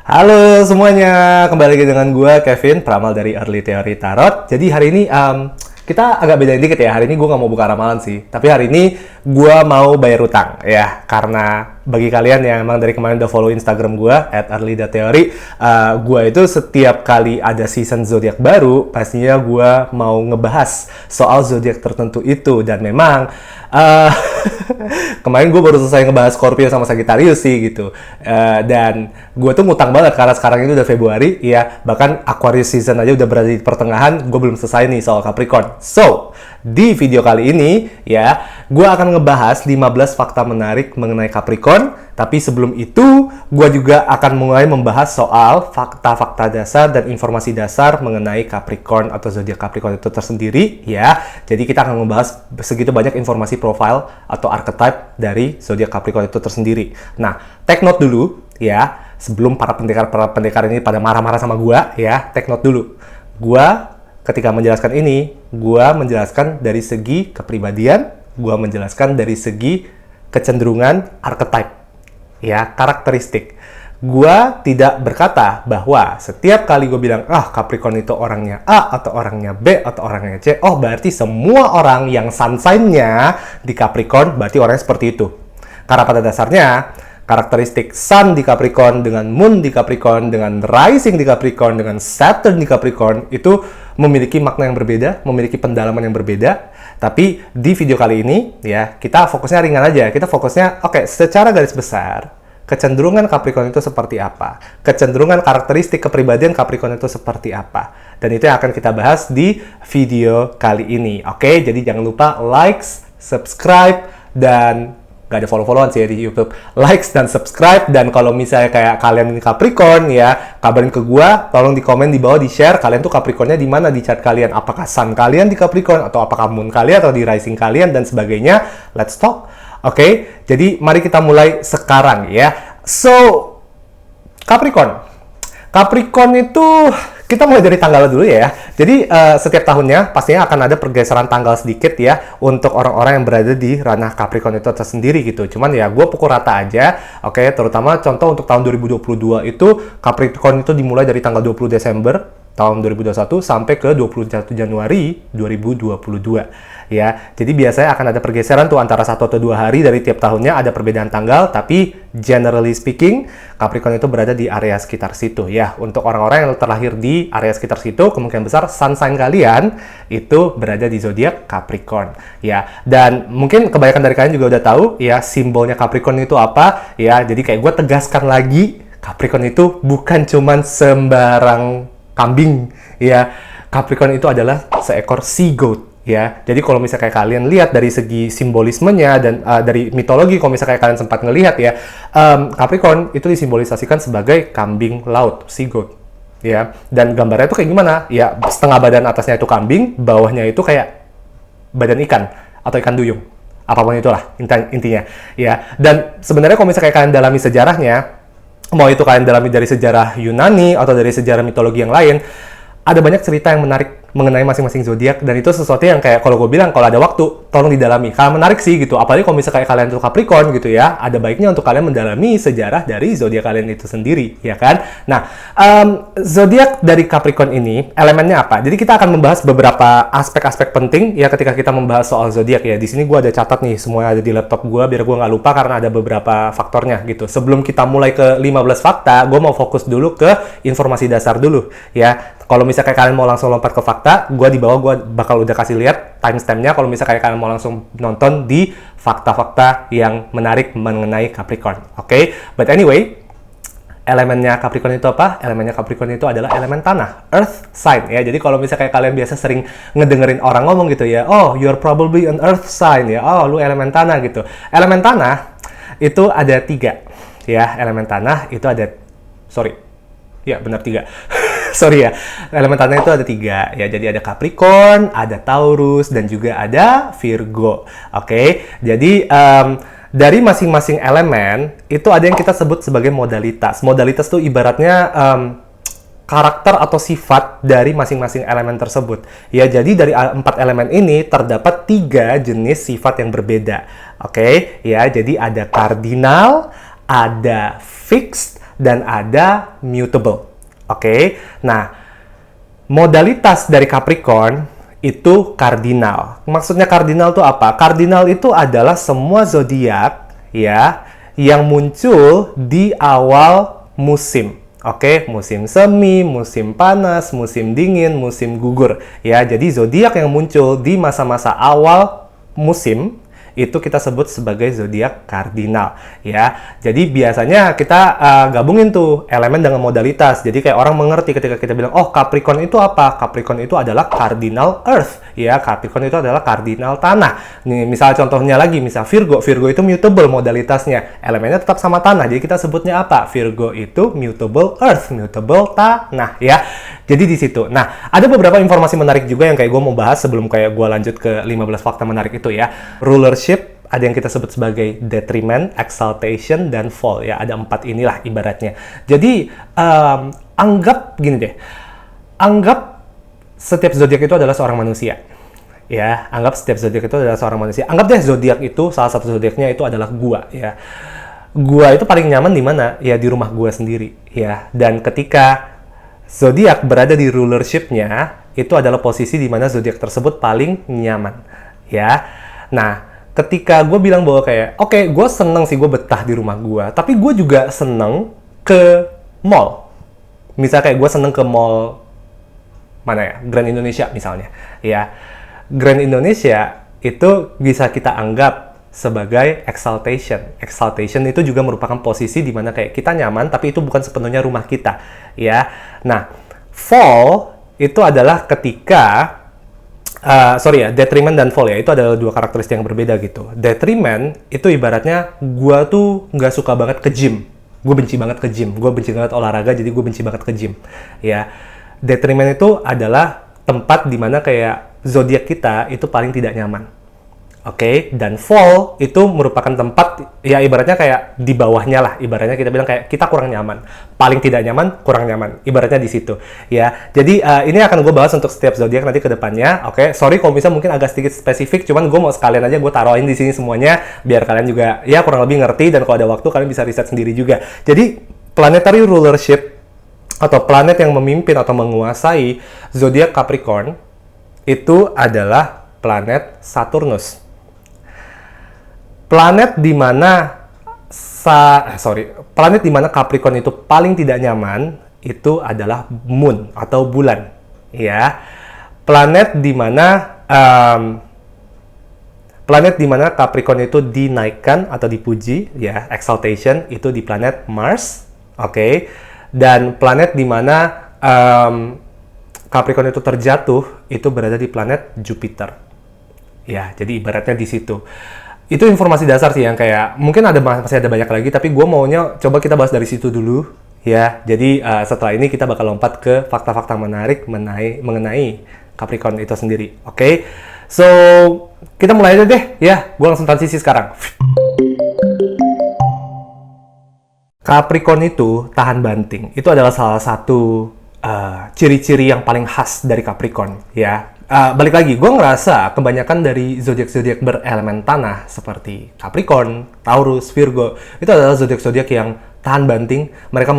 Halo semuanya, kembali lagi dengan gue Kevin, peramal dari Early Theory Tarot. Jadi hari ini kita agak bedain dikit ya. Hari ini gue nggak mau buka ramalan sih, tapi hari ini gue mau bayar utang ya. Karena bagi kalian yang emang dari kemarin udah follow Instagram gue @early.theory, gue itu setiap kali ada season zodiak baru, pastinya gue mau ngebahas soal zodiak tertentu itu. Dan memang kemarin gue baru selesai ngebahas Scorpio sama Sagittarius sih gitu. Dan gue tuh ngutang banget karena sekarang ini udah Februari ya, bahkan Aquarius season aja udah berada di pertengahan, gue belum selesai nih soal Capricorn. So, di video kali ini ya, gue akan ngebahas 15 fakta menarik mengenai Capricorn. Tapi sebelum itu, gue juga akan mulai membahas soal fakta-fakta dasar dan informasi dasar mengenai Capricorn atau zodiak Capricorn itu tersendiri ya. Jadi kita akan membahas segitu banyak informasi profile atau archetype dari zodiak Capricorn itu tersendiri. Nah, take note dulu ya, sebelum para pendekar ini pada marah-marah sama gue ya, take note dulu. Gue ketika menjelaskan ini, gue menjelaskan dari segi kepribadian, gue menjelaskan dari segi kecenderungan archetype. Ya, karakteristik. Gua tidak berkata bahwa setiap kali gue bilang, Capricorn itu orangnya A, atau orangnya B, atau orangnya C, berarti semua orang yang sun sign-nya di Capricorn, berarti orangnya seperti itu. Karena pada dasarnya, karakteristik Sun di Capricorn, dengan Moon di Capricorn, dengan Rising di Capricorn, dengan Saturn di Capricorn, itu memiliki makna yang berbeda, memiliki pendalaman yang berbeda. Tapi di video kali ini, ya, kita fokusnya ringan aja. Kita fokusnya, secara garis besar, kecenderungan Capricorn itu seperti apa? Kecenderungan karakteristik kepribadian Capricorn itu seperti apa? Dan itu yang akan kita bahas di video kali ini. Oke, jadi jangan lupa likes, subscribe, dan gak ada follow-followan sih ya di YouTube. Likes dan subscribe, dan kalau misalnya kayak kalian ini Capricorn ya, kabarin ke gua, tolong di komen di bawah, di share kalian tuh Capricornnya di mana di chart kalian. Apakah Sun kalian di Capricorn, atau apakah Moon kalian, atau di Rising kalian, dan sebagainya. Let's talk. Oke, jadi mari kita mulai sekarang ya. So, Capricorn itu kita mulai dari tanggal dulu ya. Jadi setiap tahunnya pastinya akan ada pergeseran tanggal sedikit ya untuk orang-orang yang berada di ranah Capricorn itu tersendiri gitu. Cuman ya gue pukul rata aja. Oke, terutama contoh untuk tahun 2022 itu Capricorn itu dimulai dari tanggal 20 Desember tahun 2021 sampai ke 21 Januari 2022 ya. Jadi biasanya akan ada pergeseran tuh antara 1 atau 2 hari dari tiap tahunnya, ada perbedaan tanggal, tapi generally speaking Capricorn itu berada di area sekitar situ ya. Untuk orang-orang yang terlahir di area sekitar situ, kemungkinan besar sun sign kalian itu berada di zodiak Capricorn ya. Dan mungkin kebanyakan dari kalian juga udah tahu ya simbolnya Capricorn itu apa ya. Jadi kayak gue tegaskan lagi, Capricorn itu bukan cuman sembarang kambing ya. Capricorn itu adalah seekor sea goat ya. Jadi kalau misalnya kayak kalian lihat dari segi simbolismenya dan dari mitologi, kalau misalnya kayak kalian sempat ngelihat ya, Capricorn itu disimbolisasikan sebagai kambing laut, sea goat ya. Dan gambarnya itu kayak gimana ya, setengah badan atasnya itu kambing, bawahnya itu kayak badan ikan atau ikan duyung, apapun itulah intinya ya. Dan sebenarnya kalau misalnya kayak kalian dalami sejarahnya, mau itu kalian dalami dari sejarah Yunani atau dari sejarah mitologi yang lain, ada banyak cerita yang menarik mengenai masing-masing zodiak, dan itu sesuatu yang kayak kalau gue bilang kalau ada waktu tolong didalami. Karena menarik sih gitu, apalagi kalau misalnya kayak kalian itu Capricorn gitu ya, ada baiknya untuk kalian mendalami sejarah dari zodiak kalian itu sendiri ya kan. Nah, zodiak dari Capricorn ini elemennya apa? Jadi kita akan membahas beberapa aspek-aspek penting ya ketika kita membahas soal zodiak ya. Di sini gue ada catat nih, semuanya ada di laptop gue biar gue nggak lupa karena ada beberapa faktornya gitu. Sebelum kita mulai ke 15 fakta, gue mau fokus dulu ke informasi dasar dulu ya. Kalau misalnya kalian mau langsung lompat ke fakta, gue di bawah gue bakal udah kasih lihat timestamp-nya kalau misalnya kalian mau langsung nonton di fakta-fakta yang menarik mengenai Capricorn. Oke? But anyway, elemennya Capricorn itu apa? Elemennya Capricorn itu adalah elemen tanah, earth sign ya. Jadi kalau misalnya kayak kalian biasa sering ngedengerin orang ngomong gitu ya, you're probably an earth sign ya, lu elemen tanah gitu. Elemen tanah itu ada 3 ya. Elemen tanah itu ada, benar 3. Sorry ya, elemen tanah itu ada 3 ya. Jadi ada Capricorn, ada Taurus, dan juga ada Virgo. Oke, jadi dari masing-masing elemen itu ada yang kita sebut sebagai modalitas. Modalitas itu ibaratnya karakter atau sifat dari masing-masing elemen tersebut. Ya, jadi dari 4 elemen ini terdapat 3 jenis sifat yang berbeda. Oke, ya, jadi ada kardinal, ada fixed, dan ada mutable. Oke. Nah, modalitas dari Capricorn itu kardinal. Maksudnya kardinal itu apa? Kardinal itu adalah semua zodiak ya yang muncul di awal musim. Oke, musim semi, musim panas, musim dingin, musim gugur. Ya, jadi zodiak yang muncul di masa-masa awal musim itu kita sebut sebagai zodiak kardinal ya. Jadi biasanya kita gabungin tuh elemen dengan modalitas. Jadi kayak orang mengerti ketika kita bilang, oh Capricorn itu apa? Capricorn itu adalah cardinal earth ya. Capricorn itu adalah cardinal tanah. Nih misal contohnya lagi, misal Virgo. Virgo itu mutable modalitasnya. Elemennya tetap sama tanah. Jadi kita sebutnya apa? Virgo itu mutable earth, mutable tanah ya. Jadi di situ. Nah, ada beberapa informasi menarik juga yang kayak gue mau bahas sebelum kayak gue lanjut ke 15 fakta menarik itu ya. Rulership, ada yang kita sebut sebagai detriment, exaltation, dan fall ya. Ada 4 inilah ibaratnya. Jadi, anggap gini deh. Anggap setiap zodiak itu adalah seorang manusia. Ya, anggap setiap zodiak itu adalah seorang manusia. Anggap deh zodiak itu, salah satu zodiaknya itu adalah gua ya. Gua itu paling nyaman di mana? Ya di rumah gua sendiri ya. Dan ketika zodiak berada di rulership-nya, itu adalah posisi di mana zodiak tersebut paling nyaman, ya. Nah, ketika gue bilang bahwa kayak, oke, gue seneng sih gue betah di rumah gue, tapi gue juga seneng ke mall. Misal kayak gue seneng ke mall, mana ya, Grand Indonesia misalnya, ya. Grand Indonesia itu bisa kita anggap sebagai exaltation. Exaltation itu juga merupakan posisi di mana kayak kita nyaman, tapi itu bukan sepenuhnya rumah kita, ya. Nah, fall itu adalah ketika, detriment dan fall ya, itu adalah dua karakteristik yang berbeda gitu. Detriment itu ibaratnya gue tuh nggak suka banget ke gym. Gue benci banget ke gym. Gue benci banget olahraga, jadi gue benci banget ke gym, ya. Detriment itu adalah tempat di mana kayak zodiak kita itu paling tidak nyaman. Oke, dan fall itu merupakan tempat ya ibaratnya kayak di bawahnya lah, ibaratnya kita bilang kayak kita kurang nyaman, paling tidak nyaman, kurang nyaman, ibaratnya di situ ya. Jadi ini akan gue bahas untuk setiap zodiak nanti ke depannya. Oke, sorry kalau misalnya mungkin agak sedikit spesifik, cuman gue mau sekalian aja gue taruhin di sini semuanya biar kalian juga ya kurang lebih ngerti, dan kalau ada waktu kalian bisa riset sendiri juga. Jadi planetary rulership atau planet yang memimpin atau menguasai zodiak Capricorn itu adalah planet Saturnus. Planet di mana planet di mana Capricorn itu paling tidak nyaman itu adalah Moon atau bulan, ya. Planet di mana Capricorn itu dinaikkan atau dipuji, ya, exaltation itu di planet Mars, oke. Dan planet di mana Capricorn itu terjatuh itu berada di planet Jupiter, ya. Jadi ibaratnya di situ. Itu informasi dasar sih yang kayak mungkin masih ada banyak lagi, tapi gue maunya coba kita bahas dari situ dulu ya. Jadi setelah ini kita bakal lompat ke fakta-fakta menarik mengenai Capricorn itu sendiri. Oke, so kita mulai aja deh ya. Gue langsung transisi sekarang. Capricorn itu tahan banting. Itu adalah salah satu ciri-ciri yang paling khas dari Capricorn ya. Balik lagi, gue ngerasa kebanyakan dari zodiak-zodiak berelemen tanah seperti Capricorn, Taurus, Virgo itu adalah zodiak-zodiak yang tahan banting. Mereka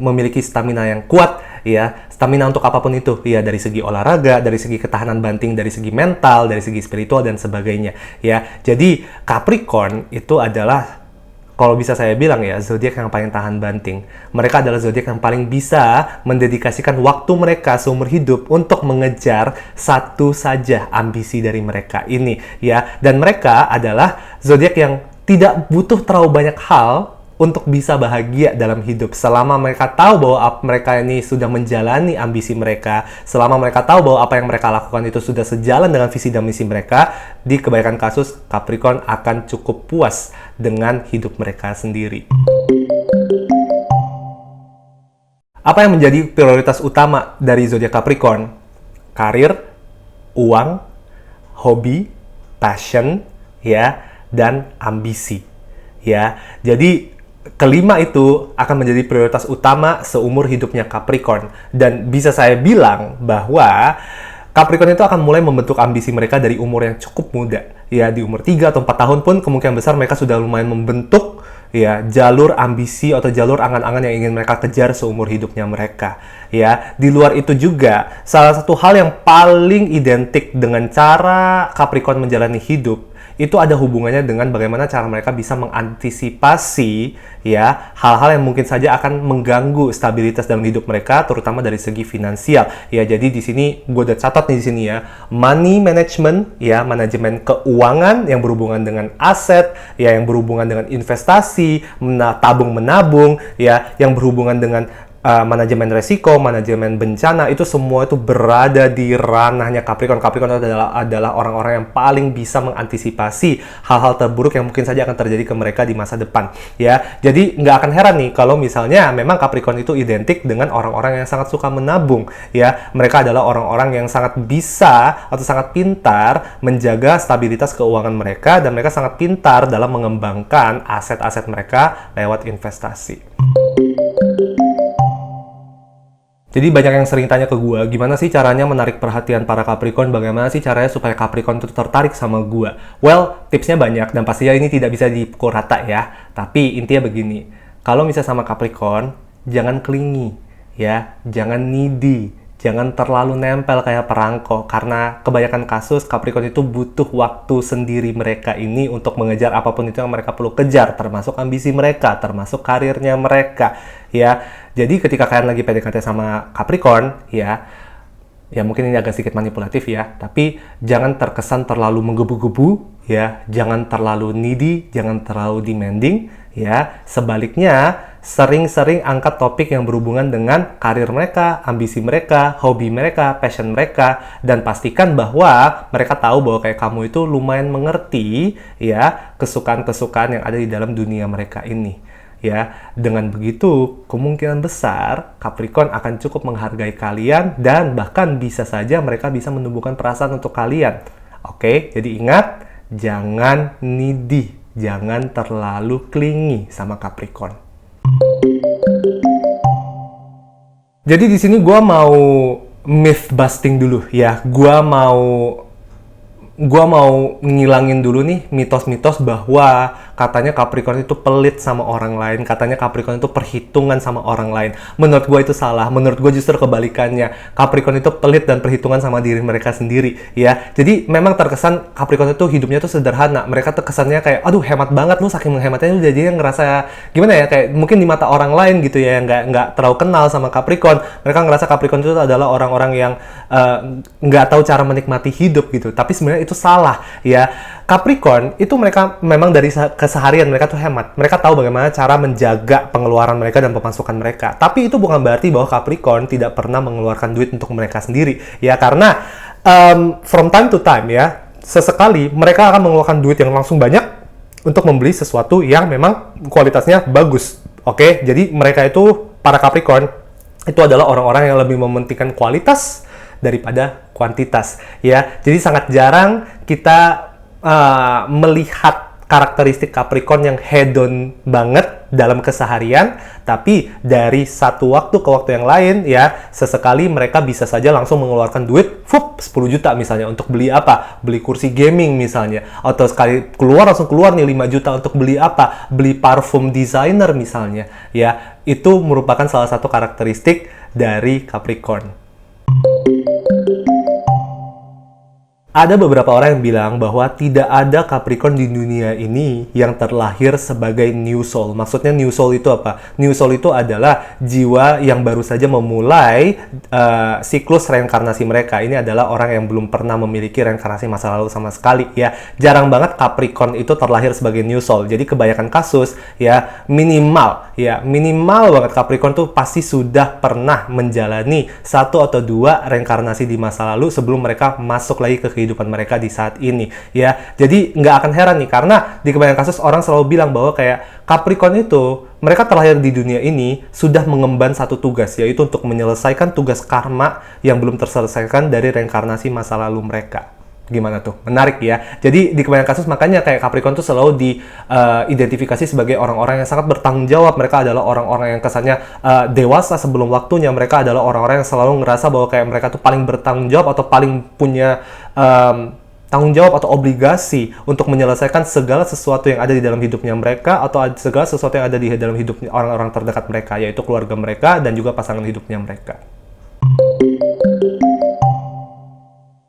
memiliki stamina yang kuat, ya, stamina untuk apapun itu, ya, dari segi olahraga, dari segi ketahanan banting, dari segi mental, dari segi spiritual dan sebagainya, ya. Jadi Capricorn itu adalah, kalau bisa saya bilang ya, zodiak yang paling tahan banting. Mereka adalah zodiak yang paling bisa mendedikasikan waktu mereka seumur hidup untuk mengejar satu saja ambisi dari mereka ini, ya. Dan mereka adalah zodiak yang tidak butuh terlalu banyak hal untuk bisa bahagia dalam hidup. Selama mereka tahu bahwa mereka ini sudah menjalani ambisi mereka, selama mereka tahu bahwa apa yang mereka lakukan itu sudah sejalan dengan visi dan misi mereka, di kebanyakan kasus Capricorn akan cukup puas dengan hidup mereka sendiri. Apa yang menjadi prioritas utama dari zodiak Capricorn? Karir, uang, hobi, passion, ya, dan ambisi, ya. Jadi kelima itu akan menjadi prioritas utama seumur hidupnya Capricorn. Dan bisa saya bilang bahwa Capricorn itu akan mulai membentuk ambisi mereka dari umur yang cukup muda. Ya, di umur 3 atau 4 tahun pun kemungkinan besar mereka sudah lumayan membentuk ya, jalur ambisi atau jalur angan-angan yang ingin mereka kejar seumur hidupnya mereka. Ya, di luar itu juga, salah satu hal yang paling identik dengan cara Capricorn menjalani hidup itu ada hubungannya dengan bagaimana cara mereka bisa mengantisipasi ya hal-hal yang mungkin saja akan mengganggu stabilitas dalam hidup mereka, terutama dari segi finansial. Ya, jadi di sini gue udah catat nih di sini ya, money management ya, manajemen keuangan yang berhubungan dengan aset, ya yang berhubungan dengan investasi, tabung menabung, ya yang berhubungan dengan manajemen resiko, manajemen bencana, itu semua itu berada di ranahnya Capricorn. Capricorn adalah orang-orang yang paling bisa mengantisipasi hal-hal terburuk yang mungkin saja akan terjadi ke mereka di masa depan. Ya, jadi nggak akan heran nih kalau misalnya memang Capricorn itu identik dengan orang-orang yang sangat suka menabung. Ya, mereka adalah orang-orang yang sangat bisa atau sangat pintar menjaga stabilitas keuangan mereka, dan mereka sangat pintar dalam mengembangkan aset-aset mereka lewat investasi. Jadi banyak yang sering tanya ke gue, gimana sih caranya menarik perhatian para Capricorn, bagaimana sih caranya supaya Capricorn itu tertarik sama gue? Well, tipsnya banyak, dan pastinya ini tidak bisa dipukul rata ya. Tapi intinya begini, kalau misalnya sama Capricorn, jangan clingy, ya, jangan needy, jangan terlalu nempel kayak perangko, karena kebanyakan kasus Capricorn itu butuh waktu sendiri mereka ini untuk mengejar apapun itu yang mereka perlu kejar, termasuk ambisi mereka, termasuk karirnya mereka, ya. Jadi ketika kalian lagi PDKT sama Capricorn, ya mungkin ini agak sedikit manipulatif ya, tapi jangan terkesan terlalu menggebu-gebu, ya, jangan terlalu needy, jangan terlalu demanding, ya. Sebaliknya, sering-sering angkat topik yang berhubungan dengan karir mereka, ambisi mereka, hobi mereka, passion mereka, dan pastikan bahwa mereka tahu bahwa kayak kamu itu lumayan mengerti, ya, kesukaan-kesukaan yang ada di dalam dunia mereka ini. Ya, dengan begitu kemungkinan besar Capricorn akan cukup menghargai kalian, dan bahkan bisa saja mereka bisa menumbuhkan perasaan untuk kalian. Oke, jadi ingat, jangan needy, jangan terlalu clingy sama Capricorn. Jadi di sini gue mau myth busting dulu ya, gue mau ngilangin dulu nih mitos-mitos bahwa katanya Capricorn itu pelit sama orang lain, katanya Capricorn itu perhitungan sama orang lain. Menurut gue itu salah, menurut gue justru kebalikannya. Capricorn itu pelit dan perhitungan sama diri mereka sendiri, ya. Jadi memang terkesan Capricorn itu hidupnya tuh sederhana. Mereka tuh kesannya kayak, aduh hemat banget lu, saking menghematnya lu jadinya ngerasa, gimana ya, kayak mungkin di mata orang lain gitu ya, nggak terlalu kenal sama Capricorn. Mereka ngerasa Capricorn itu adalah orang-orang yang nggak tahu cara menikmati hidup gitu. Tapi sebenarnya itu salah, ya. Capricorn itu mereka memang dari keseharian mereka tuh hemat. Mereka tahu bagaimana cara menjaga pengeluaran mereka dan pemasukan mereka. Tapi itu bukan berarti bahwa Capricorn tidak pernah mengeluarkan duit untuk mereka sendiri. Ya, karena from time to time ya, sesekali mereka akan mengeluarkan duit yang langsung banyak untuk membeli sesuatu yang memang kualitasnya bagus. Oke, jadi mereka itu, para Capricorn, itu adalah orang-orang yang lebih mementingkan kualitas daripada kuantitas. Ya, jadi sangat jarang kita melihat karakteristik Capricorn yang hedon banget dalam keseharian, tapi dari satu waktu ke waktu yang lain ya, sesekali mereka bisa saja langsung mengeluarkan duit 10 juta misalnya untuk beli apa? Beli kursi gaming misalnya, atau sekali langsung keluar nih 5 juta untuk beli apa? Beli parfum designer misalnya, ya. Itu merupakan salah satu karakteristik dari Capricorn. Ada beberapa orang yang bilang bahwa tidak ada Capricorn di dunia ini yang terlahir sebagai new soul. Maksudnya new soul itu apa? New soul itu adalah jiwa yang baru saja memulai siklus reinkarnasi mereka. Ini adalah orang yang belum pernah memiliki reinkarnasi masa lalu sama sekali, ya. Jarang banget Capricorn itu terlahir sebagai new soul. Jadi kebanyakan kasus ya minimal banget Capricorn tuh pasti sudah pernah menjalani 1 atau 2 reinkarnasi di masa lalu sebelum mereka masuk lagi ke kehidupan mereka di saat ini, ya. Jadi nggak akan heran nih, karena di kebanyakan kasus orang selalu bilang bahwa kayak Capricorn itu mereka terlahir di dunia ini sudah mengemban satu tugas, yaitu untuk menyelesaikan tugas karma yang belum terselesaikan dari reinkarnasi masa lalu mereka. Gimana tuh? Menarik ya. Jadi di kebanyakan kasus makanya kayak Capricorn tuh selalu diidentifikasi sebagai orang-orang yang sangat bertanggung jawab. Mereka adalah orang-orang yang kesannya dewasa sebelum waktunya. Mereka adalah orang-orang yang selalu ngerasa bahwa kayak mereka tuh paling bertanggung jawab atau paling punya tanggung jawab atau obligasi untuk menyelesaikan segala sesuatu yang ada di dalam hidupnya mereka atau segala sesuatu yang ada di dalam hidup orang-orang terdekat mereka, yaitu keluarga mereka dan juga pasangan hidupnya mereka.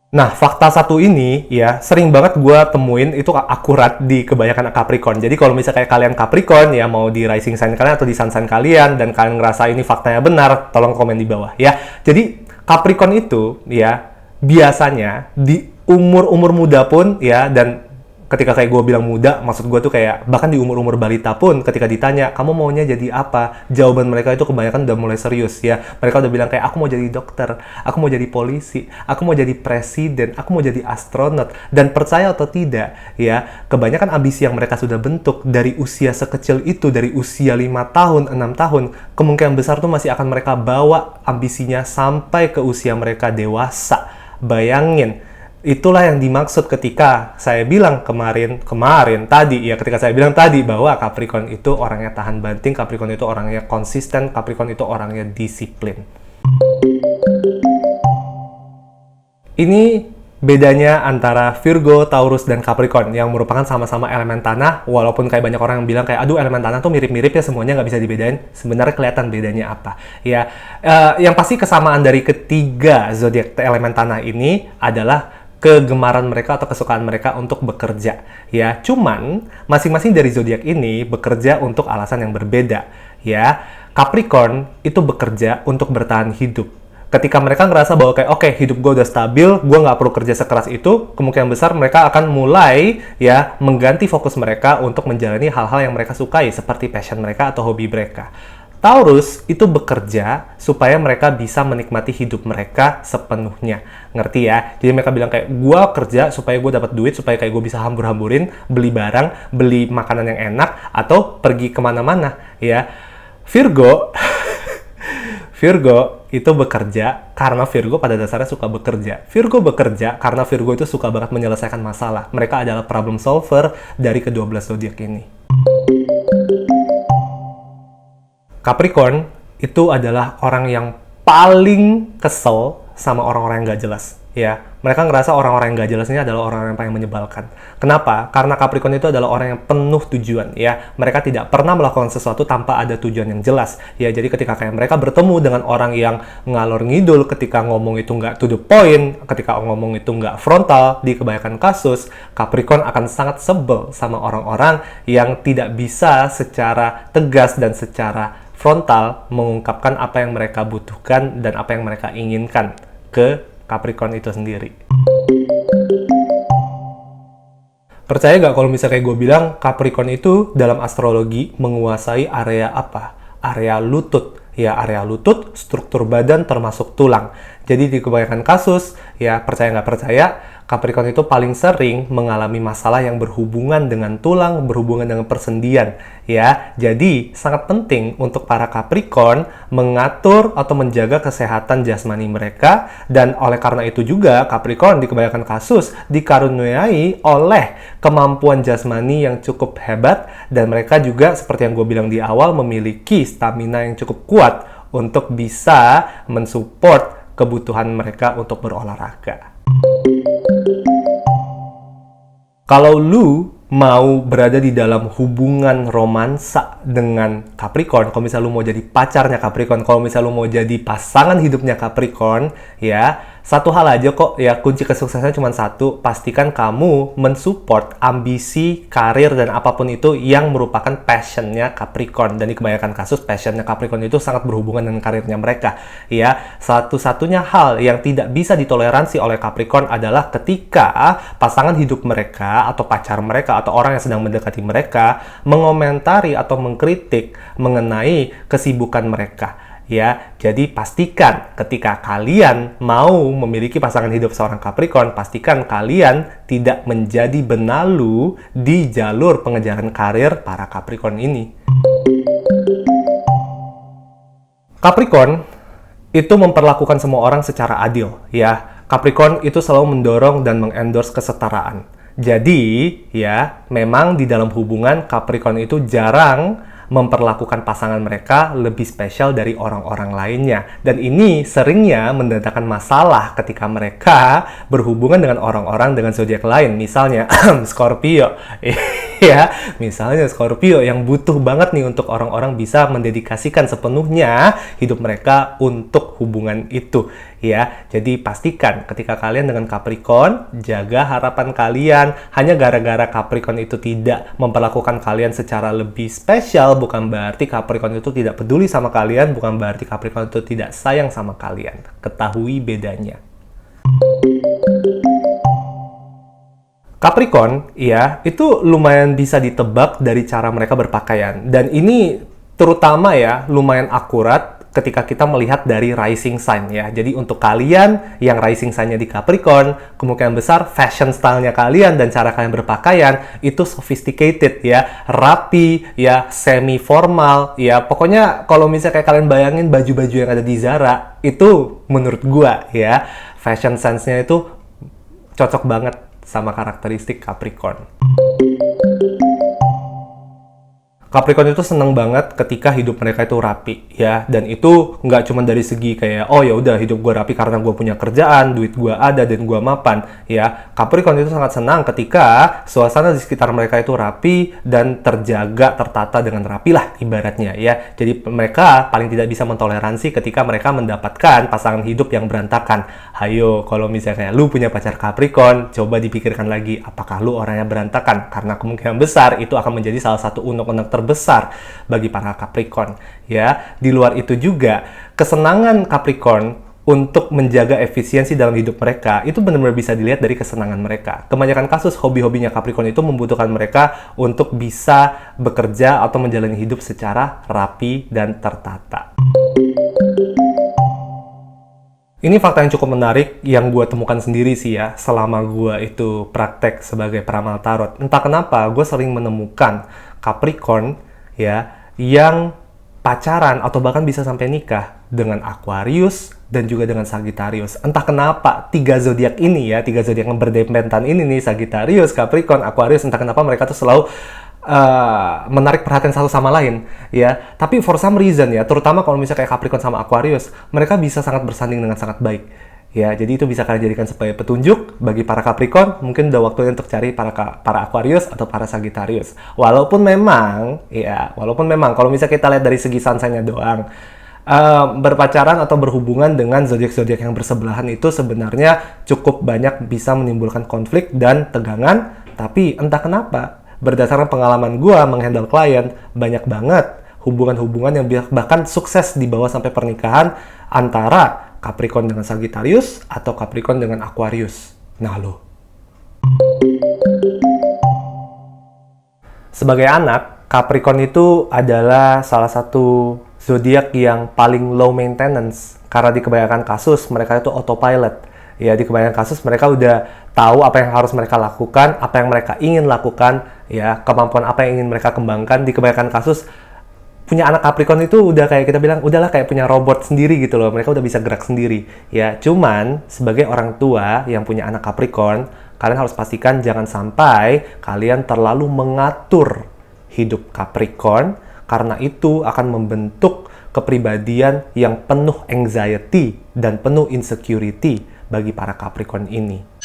Nah, fakta satu ini ya sering banget gue temuin itu akurat di kebanyakan Capricorn. Jadi kalau misalnya kayak kalian Capricorn ya, mau di rising sign kalian atau di sun sign kalian dan kalian ngerasa ini faktanya benar, tolong komen di bawah ya. Jadi Capricorn itu ya biasanya di umur-umur muda pun ya, dan ketika kayak gue bilang muda, maksud gue tuh kayak bahkan di umur-umur balita pun ketika ditanya, kamu maunya jadi apa? Jawaban mereka itu kebanyakan udah mulai serius ya. Mereka udah bilang kayak, aku mau jadi dokter, aku mau jadi polisi, aku mau jadi presiden, aku mau jadi astronot. Dan percaya atau tidak ya, kebanyakan ambisi yang mereka sudah bentuk dari usia sekecil itu, dari usia 5 tahun, 6 tahun, kemungkinan besar tuh masih akan mereka bawa ambisinya sampai ke usia mereka dewasa. Bayangin. Itulah yang dimaksud ketika saya bilang kemarin tadi ya, ketika saya bilang tadi bahwa Capricorn itu orangnya tahan banting, Capricorn itu orangnya konsisten, Capricorn itu orangnya disiplin. Ini bedanya antara Virgo, Taurus, dan Capricorn yang merupakan sama-sama elemen tanah, walaupun kayak banyak orang yang bilang kayak, aduh elemen tanah tuh mirip-mirip ya, semuanya nggak bisa dibedain. Sebenarnya kelihatan bedanya apa. Ya, yang pasti kesamaan dari ketiga zodiak elemen tanah ini adalah kegemaran mereka atau kesukaan mereka untuk bekerja. Ya, cuman masing-masing dari zodiak ini bekerja untuk alasan yang berbeda. Ya, Capricorn itu bekerja untuk bertahan hidup. Ketika mereka ngerasa bahwa kayak, oke, hidup gue udah stabil, gue nggak perlu kerja sekeras itu, kemungkinan besar mereka akan mulai ya mengganti fokus mereka untuk menjalani hal-hal yang mereka sukai, seperti passion mereka atau hobi mereka. Taurus itu bekerja supaya mereka bisa menikmati hidup mereka sepenuhnya. Ngerti ya? Jadi mereka bilang kayak, gue kerja supaya gue dapat duit, supaya kayak gue bisa hambur-hamburin, beli barang, beli makanan yang enak, atau pergi kemana-mana. Ya, Virgo, Virgo itu bekerja karena Virgo pada dasarnya suka bekerja. Virgo bekerja karena Virgo itu suka banget menyelesaikan masalah. Mereka adalah problem solver dari ke-12 zodiak ini. Capricorn itu adalah orang yang paling kesel sama orang-orang yang nggak jelas. Ya, mereka ngerasa orang-orang yang nggak jelas ini adalah orang-orang yang paling menyebalkan. Kenapa? Karena Capricorn itu adalah orang yang penuh tujuan. Ya, mereka tidak pernah melakukan sesuatu tanpa ada tujuan yang jelas. Ya, jadi ketika kayak mereka bertemu dengan orang yang ngalor ngidul, ketika ngomong itu nggak to the point, ketika ngomong itu nggak frontal, di kebanyakan kasus Capricorn akan sangat sebel sama orang-orang yang tidak bisa secara tegas dan secara frontal mengungkapkan apa yang mereka butuhkan dan apa yang mereka inginkan ke Capricorn itu sendiri. Percaya nggak kalau misalnya kayak gue bilang Capricorn itu dalam astrologi menguasai area apa? Area lutut. Ya, area lutut, struktur badan termasuk tulang. Jadi di kebanyakan kasus, ya percaya nggak percaya, Capricorn itu paling sering mengalami masalah yang berhubungan dengan tulang, berhubungan dengan persendian. Ya, jadi sangat penting untuk para Capricorn mengatur atau menjaga kesehatan jasmani mereka, dan oleh karena itu juga Capricorn di kebanyakan kasus dikaruniai oleh kemampuan jasmani yang cukup hebat, dan mereka juga seperti yang gue bilang di awal memiliki stamina yang cukup kuat untuk bisa mensupport kebutuhan mereka untuk berolahraga. Kalau lu mau berada di dalam hubungan romansa dengan Capricorn, kalau misalnya lu mau jadi pacarnya Capricorn, kalau misalnya lu mau jadi pasangan hidupnya Capricorn, ya satu hal aja kok, ya kunci kesuksesannya cuma satu, pastikan kamu mensupport ambisi, karir, dan apapun itu yang merupakan passionnya Capricorn. Dan di kebanyakan kasus passionnya Capricorn itu sangat berhubungan dengan karirnya mereka. Ya, satu-satunya hal yang tidak bisa ditoleransi oleh Capricorn adalah ketika pasangan hidup mereka atau pacar mereka atau orang yang sedang mendekati mereka mengomentari atau mengkritik mengenai kesibukan mereka. Ya, jadi pastikan ketika kalian mau memiliki pasangan hidup seorang Capricorn, pastikan kalian tidak menjadi benalu di jalur pengejaran karir para Capricorn ini. Capricorn itu memperlakukan semua orang secara adil, ya. Capricorn itu selalu mendorong dan mengendorse kesetaraan. Jadi, ya, memang di dalam hubungan Capricorn itu jarang memperlakukan pasangan mereka lebih spesial dari orang-orang lainnya. Dan ini seringnya mendatangkan masalah ketika mereka berhubungan dengan orang-orang dengan zodiak lain. Misalnya Scorpio. Ya, misalnya Scorpio yang butuh banget nih untuk orang-orang bisa mendedikasikan sepenuhnya hidup mereka untuk hubungan itu. Ya, jadi pastikan ketika kalian dengan Capricorn, jaga harapan kalian. Hanya gara-gara Capricorn itu tidak memperlakukan kalian secara lebih spesial, bukan berarti Capricorn itu tidak peduli sama kalian, bukan berarti Capricorn itu tidak sayang sama kalian. Ketahui bedanya. Capricorn, ya, itu lumayan bisa ditebak dari cara mereka berpakaian. Dan ini terutama ya, lumayan akurat ketika kita melihat dari rising sign ya. Jadi untuk kalian yang rising sign-nya di Capricorn, kemungkinan besar fashion style-nya kalian dan cara kalian berpakaian itu sophisticated ya, rapi ya, semi formal ya. Pokoknya kalau misalnya kayak kalian bayangin baju-baju yang ada di Zara, itu menurut gua ya, fashion sense-nya itu cocok banget sama karakteristik Capricorn. Capricorn itu seneng banget ketika hidup mereka itu rapi ya, dan itu nggak cuma dari segi kayak oh ya udah hidup gue rapi karena gue punya kerjaan, duit gue ada dan gue mapan ya. Capricorn itu sangat senang ketika suasana di sekitar mereka itu rapi dan terjaga, tertata dengan rapi lah ibaratnya ya. Jadi mereka paling tidak bisa mentoleransi ketika mereka mendapatkan pasangan hidup yang berantakan. Hayo, kalau misalnya lu punya pacar Capricorn, coba dipikirkan lagi apakah lu orangnya berantakan, karena kemungkinan besar itu akan menjadi salah satu unek-unek terbesar bagi para Capricorn ya. Di luar itu juga kesenangan Capricorn untuk menjaga efisiensi dalam hidup mereka itu benar-benar bisa dilihat dari kesenangan mereka. Kebanyakan kasus hobi-hobinya Capricorn itu membutuhkan mereka untuk bisa bekerja atau menjalani hidup secara rapi dan tertata. Ini fakta yang cukup menarik yang gue temukan sendiri sih ya, selama gue itu praktek sebagai peramal tarot. Entah kenapa gue sering menemukan Capricorn ya yang pacaran atau bahkan bisa sampai nikah dengan Aquarius dan juga dengan Sagittarius. Entah kenapa tiga zodiak ini ya, tiga zodiak yang berdempetan ini nih, Sagittarius, Capricorn, Aquarius, entah kenapa mereka tuh selalu menarik perhatian satu sama lain ya. Tapi for some reason ya, terutama kalau misalnya kayak Capricorn sama Aquarius, mereka bisa sangat bersanding dengan sangat baik ya. Jadi itu bisa kalian jadikan sebagai petunjuk bagi para Capricorn. Mungkin udah waktunya untuk cari para Aquarius atau para Sagittarius. Walaupun memang kalau misalnya kita lihat dari segi sansanya doang, berpacaran atau berhubungan dengan zodiak-zodiak yang bersebelahan itu sebenarnya cukup banyak bisa menimbulkan konflik dan tegangan. Tapi entah kenapa, berdasarkan pengalaman gue menghandle klien, banyak banget hubungan-hubungan yang bahkan sukses dibawa sampai pernikahan antara Capricorn dengan Sagittarius atau Capricorn dengan Aquarius. Nah lo. Sebagai anak, Capricorn itu adalah salah satu zodiak yang paling low maintenance karena di kebanyakan kasus mereka itu autopilot. Ya, di kebanyakan kasus mereka udah tahu apa yang harus mereka lakukan, apa yang mereka ingin lakukan, ya, kemampuan apa yang ingin mereka kembangkan. Di kebanyakan kasus punya anak Capricorn itu udah kayak kita bilang, udahlah kayak punya robot sendiri gitu loh. Mereka udah bisa gerak sendiri. Ya, cuman sebagai orang tua yang punya anak Capricorn, kalian harus pastikan jangan sampai kalian terlalu mengatur hidup Capricorn, karena itu akan membentuk kepribadian yang penuh anxiety dan penuh insecurity bagi para Capricorn ini.